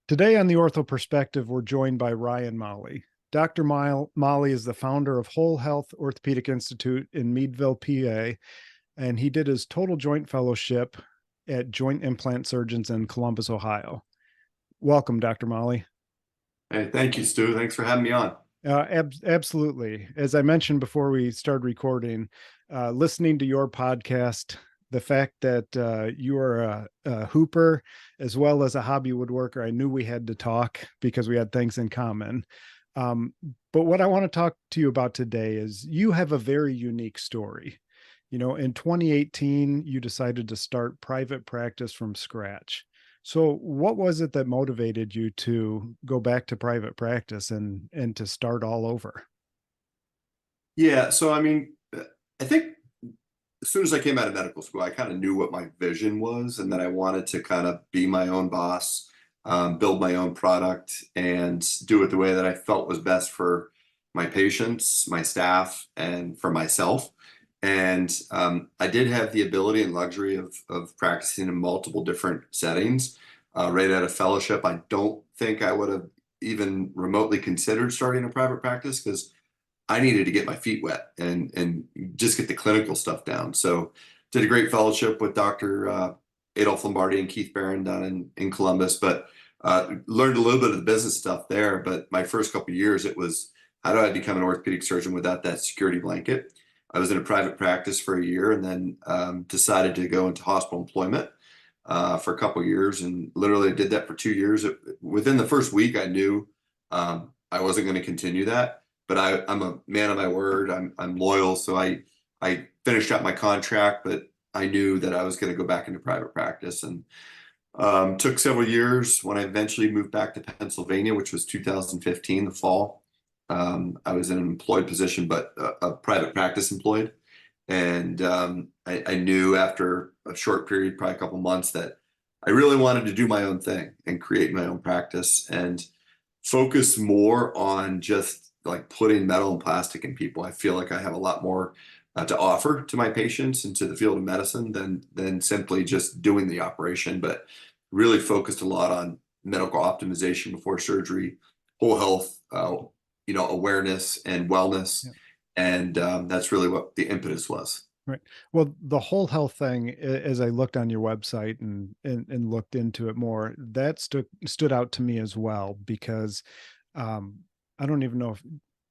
Today on the Ortho Perspective, we're joined by Ryan Molli. Dr. Molli is the founder of Whole Health Orthopedic Institute in Meadville, PA, and he did his total joint fellowship at Joint Implant Surgeons in Columbus, Ohio. Welcome, Dr. Molli. Hey, thank you, Stu. Thanks for having me on. Absolutely. As I mentioned before we started recording, listening to your podcast, the fact that you are a hooper as well as a hobby woodworker, I knew we had to talk because we had things in common. But what I want to talk to you about today is you have a very unique story. You know, in 2018, you decided to start private practice from scratch. So what was it that motivated you to go back to private practice and to start all over? Yeah, so I think as soon as I came out of medical school, I kind of knew what my vision was and that I wanted to kind of be my own boss, build my own product, and do it the way that I felt was best for my patients, my staff, and for myself. And I did have the ability and luxury of practicing in multiple different settings. Right out of fellowship, I don't think I would have even remotely considered starting a private practice because I needed to get my feet wet and just get the clinical stuff down. So did a great fellowship with Dr. Adolph Lombardi and Keith Barron down in Columbus, but learned a little bit of the business stuff there. But my first couple of years, it was how do I become an orthopedic surgeon without that security blanket? I was in a private practice for a year and then decided to go into hospital employment for a couple of years, and literally did that for 2 years. Within the first week, I knew I wasn't going to continue that, but I'm a man of my word. I'm loyal, so I finished out my contract, but I knew that I was going to go back into private practice, and took several years. When I eventually moved back to Pennsylvania, which was 2015, the fall, I was in an employed position, but a private practice employed. And I knew after a short period, probably a couple months, that I really wanted to do my own thing and create my own practice and focus more on just like putting metal and plastic in people. I feel like I have a lot more to offer to my patients and to the field of medicine than simply just doing the operation, but really focused a lot on medical optimization before surgery, whole health, awareness and wellness. Yeah. And that's really what the impetus was. Right. Well, the whole health thing, as I looked on your website and looked into it more, that stood out to me as well because I don't even know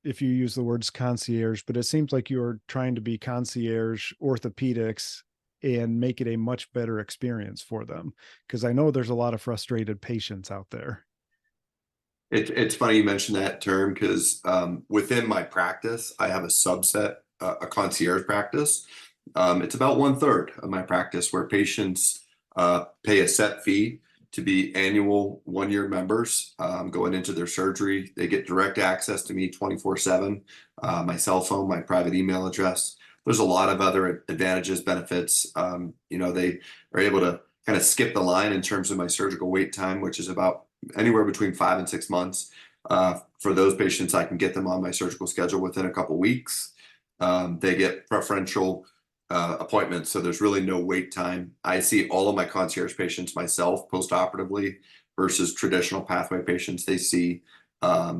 if you use the words concierge, but it seems like you're trying to be concierge orthopedics and make it a much better experience for them. Because I know there's a lot of frustrated patients out there. It's funny you mentioned that term because within my practice, I have a subset, a concierge practice. It's about 1/3 of my practice where patients pay a set fee to be annual 1-year members going into their surgery. They get direct access to me 24/7, my cell phone, my private email address. There's a lot of other advantages, benefits. They are able to kind of skip the line in terms of my surgical wait time, which is about anywhere between 5 and 6 months. For those patients, I can get them on my surgical schedule within a couple weeks. They get preferential appointments, so there's really no wait time. I see all of my concierge patients myself post-operatively versus traditional pathway patients. They see, a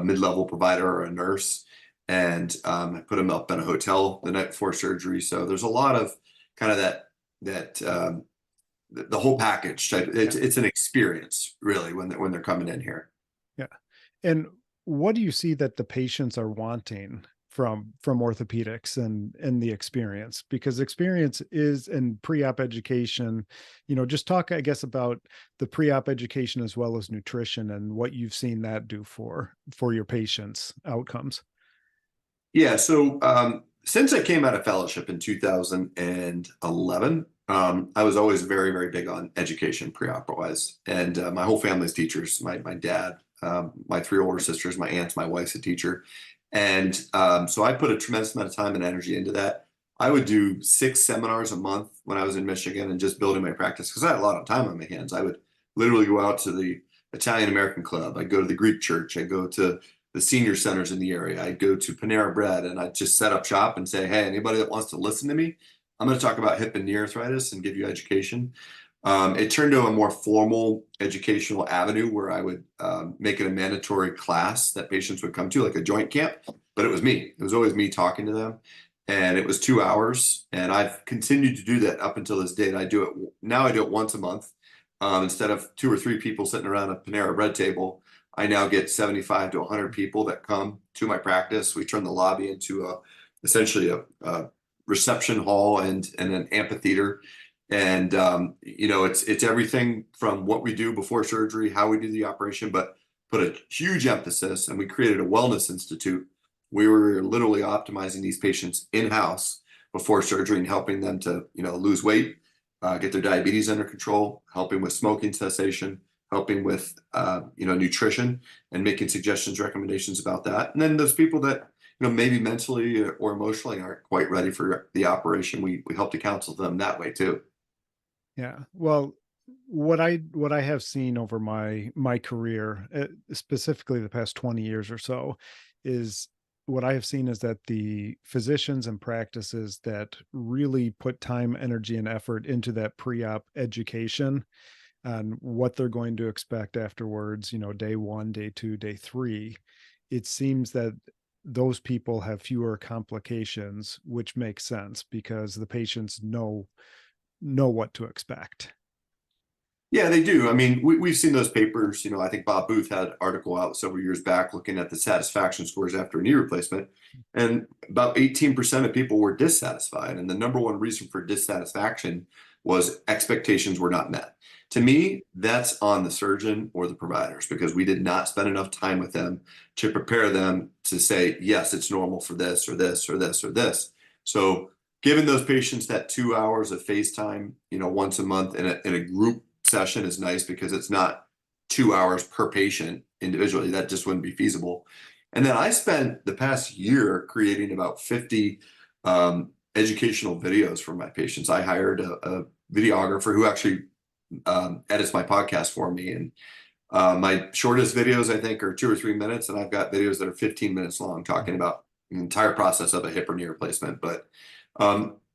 mid-level provider or a nurse, and I put them up in a hotel the night before surgery. So there's a lot of kind of that the whole package. It's an experience really when they're coming in here. Yeah. And what do you see that the patients are wanting from orthopedics and the experience? Because experience is in pre-op education, just talk, I guess, about the pre-op education as well as nutrition and what you've seen that do for your patients' outcomes. Yeah. So since I came out of fellowship in 2011, I was always very, very big on education pre-op wise. And my whole family's teachers, my dad, my 3 older sisters, my aunts, my wife's a teacher. And so I put a tremendous amount of time and energy into that. I would do 6 seminars a month when I was in Michigan and just building my practice because I had a lot of time on my hands. I would literally go out to the Italian American Club. I'd go to the Greek church. I'd go to the senior centers in the area. I'd go to Panera Bread and I'd just set up shop and say, hey, anybody that wants to listen to me, I'm going to talk about hip and knee arthritis and give you education. It turned to a more formal educational avenue where I would make it a mandatory class that patients would come to, like a joint camp. But it was me. It was always me talking to them. And it was 2 hours. And I've continued to do that up until this date. I do it now, I do it once a month. Instead of 2 or 3 people sitting around a Panera bread table, I now get 75 to 100 people that come to my practice. We turn the lobby into essentially a reception hall and an amphitheater. And it's everything from what we do before surgery, how we do the operation, but put a huge emphasis. And we created a wellness institute. We were literally optimizing these patients in-house before surgery and helping them to lose weight, get their diabetes under control, helping with smoking cessation, helping with nutrition, and making suggestions, recommendations about that. And then those people that maybe mentally or emotionally aren't quite ready for the operation, we help to counsel them that way too. Yeah. Well, what I have seen over my career, specifically the past 20 years or so, is what I have seen is that the physicians and practices that really put time, energy, and effort into that pre-op education on what they're going to expect afterwards, day 1, day 2, day 3, it seems that those people have fewer complications, which makes sense because the patients know what to expect. Yeah, they do. I mean, we've seen those papers. I think Bob Booth had an article out several years back looking at the satisfaction scores after a knee replacement, and about 18% of people were dissatisfied. And the number one reason for dissatisfaction was expectations were not met. To me, that's on the surgeon or the providers because we did not spend enough time with them to prepare them to say, yes, it's normal for this or this or this or this. So giving those patients that 2 hours of FaceTime, once a month in a group session is nice because it's not 2 hours per patient individually. That just wouldn't be feasible. And then I spent the past year creating about 50 educational videos for my patients. I hired a videographer who actually edits my podcast for me. And my shortest videos, I think, are 2 or 3 minutes. And I've got videos that are 15 minutes long talking about the entire process of a hip or knee replacement. But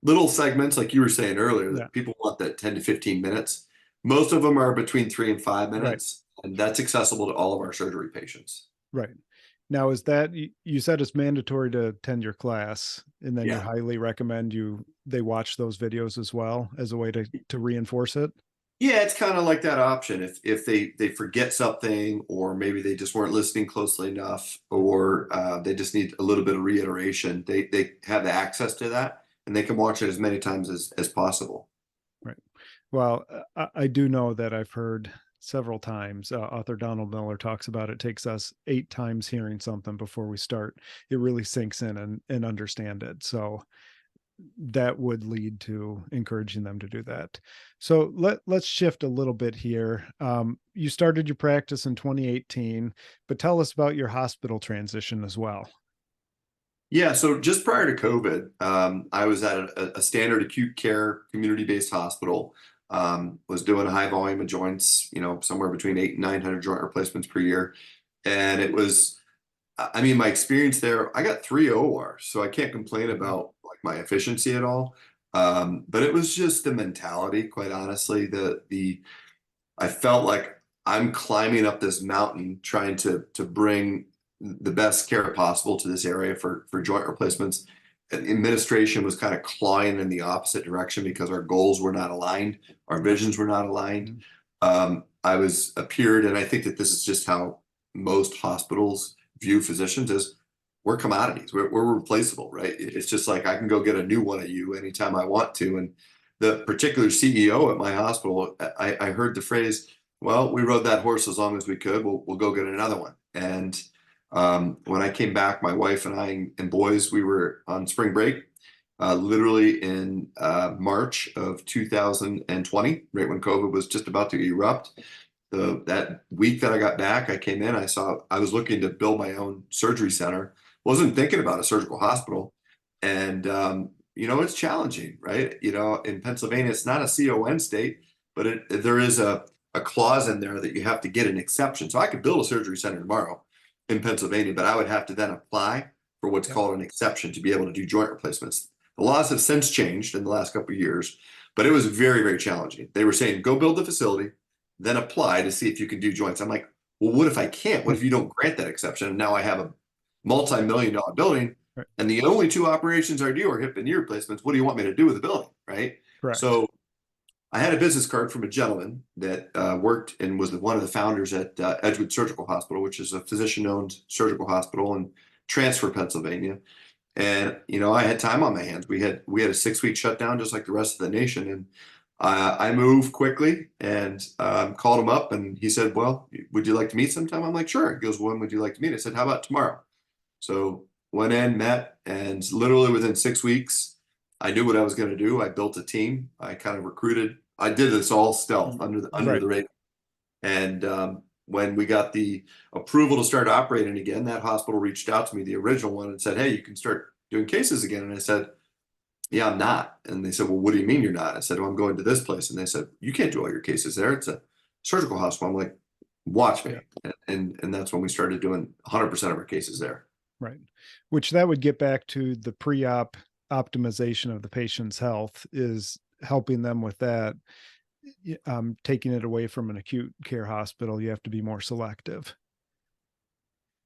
little segments, like you were saying earlier, that people want that 10 to 15 minutes. Most of them are between 3 and 5 minutes, and that's accessible to all of our surgery patients. Right. Now, is that you said it's mandatory to attend your class, and then you Yeah. highly recommend they watch those videos as well as a way to reinforce it? Yeah, it's kind of like that option. If they forget something, or maybe they just weren't listening closely enough, or they just need a little bit of reiteration, they have the access to that, and they can watch it as many times as possible. Right. Well, I do know that I've heard several times, author Donald Miller talks about it takes us 8 times hearing something before we start. It really sinks in and understand it. So that would lead to encouraging them to do that. So let's shift a little bit here. You started your practice in 2018, but tell us about your hospital transition as well. Yeah, so just prior to COVID, I was at a standard acute care community-based hospital. Was doing a high volume of joints, somewhere between 8 and 900 joint replacements per year. And it was, I mean, my experience there, I got 3 ORs, so I can't complain about like my efficiency at all. But it was just the mentality, quite honestly. I felt like I'm climbing up this mountain trying to bring the best care possible to this area for joint replacements. And administration was kind of clawing in the opposite direction because our goals were not aligned, our visions were not aligned. I was appeared, and I think that this is just how most hospitals view physicians as we're commodities, we're replaceable, right? It's just like I can go get a new one of you anytime I want to. And the particular CEO at my hospital, I heard the phrase, well, we rode that horse as long as we could, we'll go get another one. And when I came back, my wife and I and boys, we were on spring break, literally in March of 2020, right when COVID was just about to erupt. That week that I got back, I came in, I was looking to build my own surgery center, wasn't thinking about a surgical hospital. And, it's challenging, right? In Pennsylvania, it's not a CON state, but there is a clause in there that you have to get an exception. So I could build a surgery center tomorrow in Pennsylvania, but I would have to then apply for what's called an exception to be able to do joint replacements. The laws have since changed in the last couple of years, but it was very, very challenging. They were saying, go build the facility, then apply to see if you can do joints. I'm like, well, what if I can't? What if you don't grant that exception? And now I have a multi-million-dollar building, Right. and the only two operations I do are hip and knee replacements. What do you want me to do with the building, right? Correct. So I had a business card from a gentleman that worked and was one of the founders at Edgewood Surgical Hospital, which is a physician-owned surgical hospital in Transfer, Pennsylvania. And I had time on my hands. We had a 6-week shutdown, just like the rest of the nation. And I moved quickly and called him up, and he said, "Well, would you like to meet sometime?" I'm like, "Sure." He goes, "When would you like to meet?" I said, "How about tomorrow?" So went in, met, and literally within 6 weeks, I knew what I was going to do. I built a team. I kind of recruited. I did this all stealth under Right. the radar. And when we got the approval to start operating again, that hospital reached out to me, the original one, and said, "Hey, you can start doing cases again." And I said, "Yeah, I'm not." And they said, "Well, what do you mean you're not?" I said, "Well, I'm going to this place." And they said, "You can't do all your cases there. It's a surgical hospital." I'm like, "Watch me." Yeah. And that's when we started doing 100% of our cases there. Right. Which that would get back to the pre-op optimization of the patient's health, is helping them with that. Taking it away from an acute care hospital, you have to be more selective.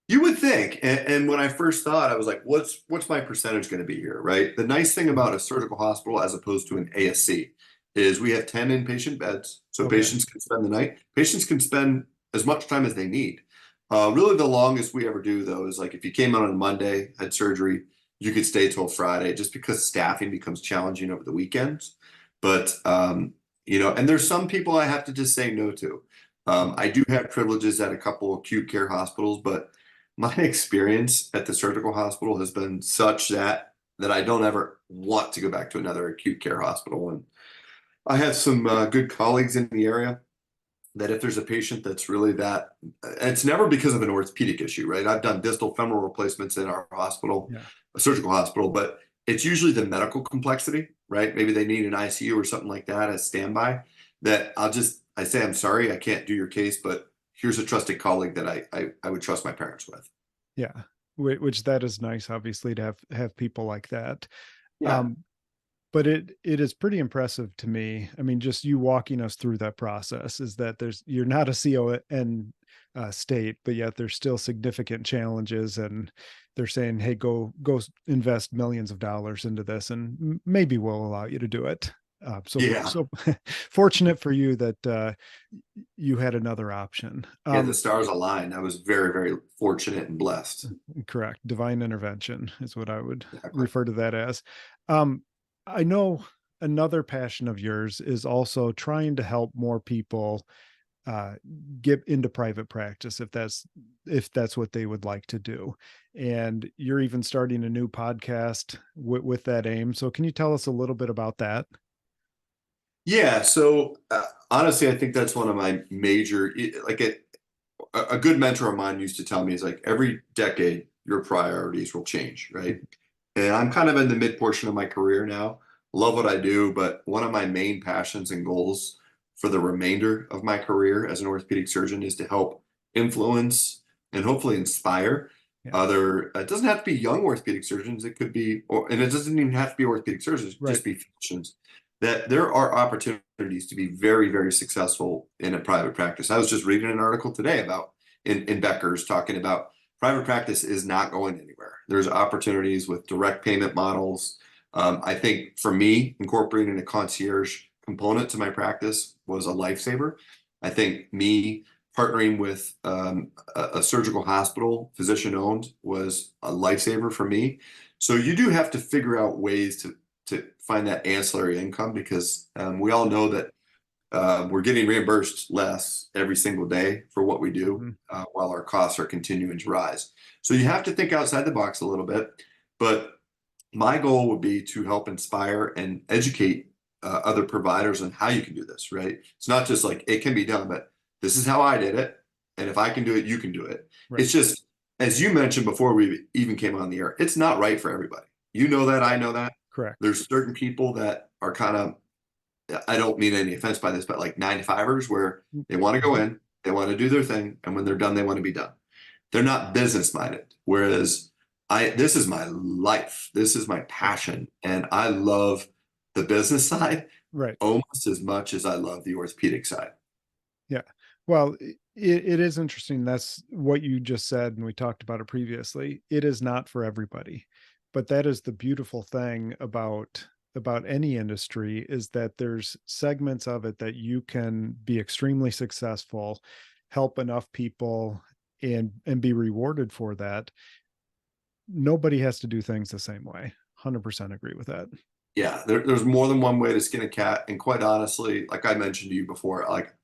You would think, and when I first thought, I was like, "What's my percentage going to be here?" Right. The nice thing about a surgical hospital as opposed to an ASC is we have 10 inpatient beds, so Okay. patients can spend the night. Patients can spend as much time as they need. Really, the longest we ever do though is like if you came out on a Monday, had surgery, you could stay till Friday, just because staffing becomes challenging over the weekends. But and there's some people I have to just say no to. I do have privileges at a couple acute care hospitals, but my experience at the surgical hospital has been such that I don't ever want to go back to another acute care hospital. And I have some good colleagues in the area that if there's a patient that's really that, it's never because of an orthopedic issue, right? I've done distal femoral replacements in our hospital, Yeah. a surgical hospital, but it's usually the medical complexity, right? Maybe they need an ICU or something like that as standby, that I say, "I'm sorry, I can't do your case, but here's a trusted colleague that I would trust my parents with." Yeah. Which that is nice, obviously, to have people like that. Yeah. Um, but it is pretty impressive to me. I mean, just you walking us through that process, is that you're not a CON state, but yet there's still significant challenges, and they're saying, "Hey, go invest millions of dollars into this, and maybe we'll allow you to do it." Yeah. So fortunate for you that you had another option. Yeah, the stars aligned. I was very, very fortunate and blessed. Correct. Divine intervention is what I would Exactly. refer to that as. Um, I know another passion of yours is also trying to help more people uh, get into private practice, if that's what they would like to do. And you're even starting a new podcast with that aim. So can you tell us a little bit about that? Yeah. So honestly, I think that's one of my major, like a good mentor of mine used to tell me is like every decade your priorities will change, right? And I'm kind of in the mid portion of my career now. Love what I do, but one of my main passions and goals for the remainder of my career as an orthopedic surgeon is to help influence and hopefully inspire Yeah. other. It doesn't have to be young orthopedic surgeons. It could be, and it doesn't even have to be orthopedic surgeons. Right. Just be physicians. That there are opportunities to be very, very successful in a private practice. I was just reading an article today about in Becker's talking about private practice is not going anywhere. There's opportunities with direct payment models. I think for me, incorporating a concierge component to my practice was a lifesaver. I think me partnering with a surgical hospital, physician owned, was a lifesaver for me. So you do have to figure out ways to find that ancillary income, because we all know that we're getting reimbursed less every single day for what we do, Mhm. while our costs are continuing to rise. So you have to think outside the box a little bit. But my goal would be to help inspire and educate other providers on how you can do this, right? It's not just like it can be done, but this is how I did it. And if I can do it, you can do it. Right. It's just, as you mentioned before we even came on the air, it's not right for everybody. You know that, I know that. Correct. There's certain people that are kind of, I don't mean any offense by this, but like 9 to 5ers where they want to go Mhm. in, they want to do their thing, and when they're done, they want to be done. They're not business minded. Whereas this is my life. This is my Right. passion. And I love the business side, Right. almost as much as I love the orthopedic side. Yeah. Well, it is interesting. That's what you just said, and we talked about it previously. It is not for everybody, but that is the beautiful thing about any industry, is that there's segments of it that you can be extremely successful, help enough people, and be rewarded for that. Nobody has to do things the same way. 100% agree with that. Yeah, there's more than one way to skin a cat. And quite honestly, like I mentioned to you before, like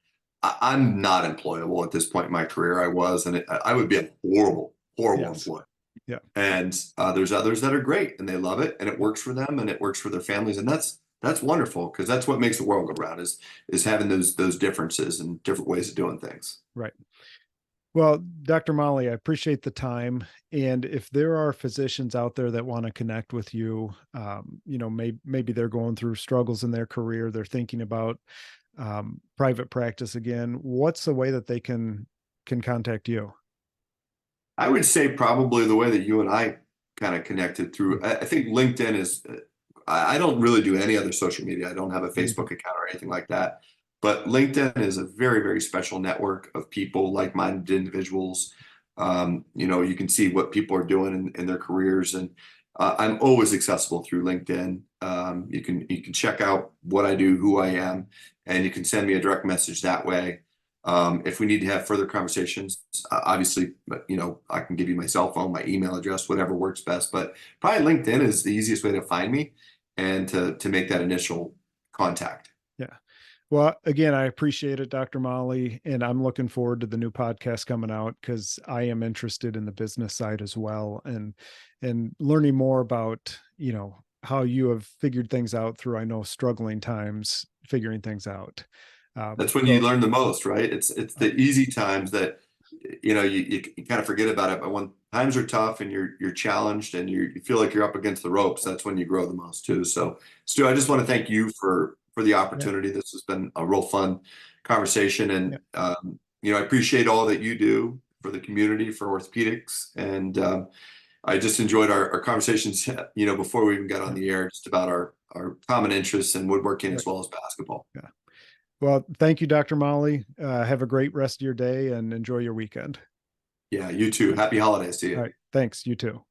I'm not employable at this point in my career. I was, and I would be a horrible, horrible Yes. employee. Yeah. And there's others that are great and they love it and it works for them and it works for their families. And that's wonderful, because that's what makes the world go round, is having those differences and different ways of doing things. Right. Well, Dr. Molly, I appreciate the time. And if there are physicians out there that want to connect with you, maybe they're going through struggles in their career, they're thinking about private practice again, what's the way that they can contact you? I would say probably the way that you and I kind of connected through, I think LinkedIn is, I don't really do any other social media. I don't have a Mhm. Facebook account or anything like that. But LinkedIn is a very, very special network of people, like-minded individuals. You can see what people are doing in their careers, and I'm always accessible through LinkedIn. You can check out what I do, who I am, and you can send me a direct message that way. If we need to have further conversations, obviously, but I can give you my cell phone, my email address, whatever works best. But probably LinkedIn is the easiest way to find me and to make that initial contact. Yeah. Well, again, I appreciate it, Dr. Molly, and I'm looking forward to the new podcast coming out, because I am interested in the business side as well, and learning more about, how you have figured things out through, I know, struggling times, figuring things out. That's when you So learn the most, right? It's the easy times that you kind of forget about it, but when times are tough and you're challenged and you feel like you're up against the ropes, that's when you grow the most too. So, Stu, I just want to thank you for the yeah, opportunity. This has been a real fun conversation, yeah, and I appreciate all that you do for the community, for orthopedics, and I just enjoyed our conversations, before we even got on yeah, the air, just about our common interests in woodworking right, as well as basketball. yeah. Well, thank you, Dr. Molly. Have a great rest of your day and enjoy your weekend. Yeah, you too. Happy holidays to All you. right. Thanks. You too.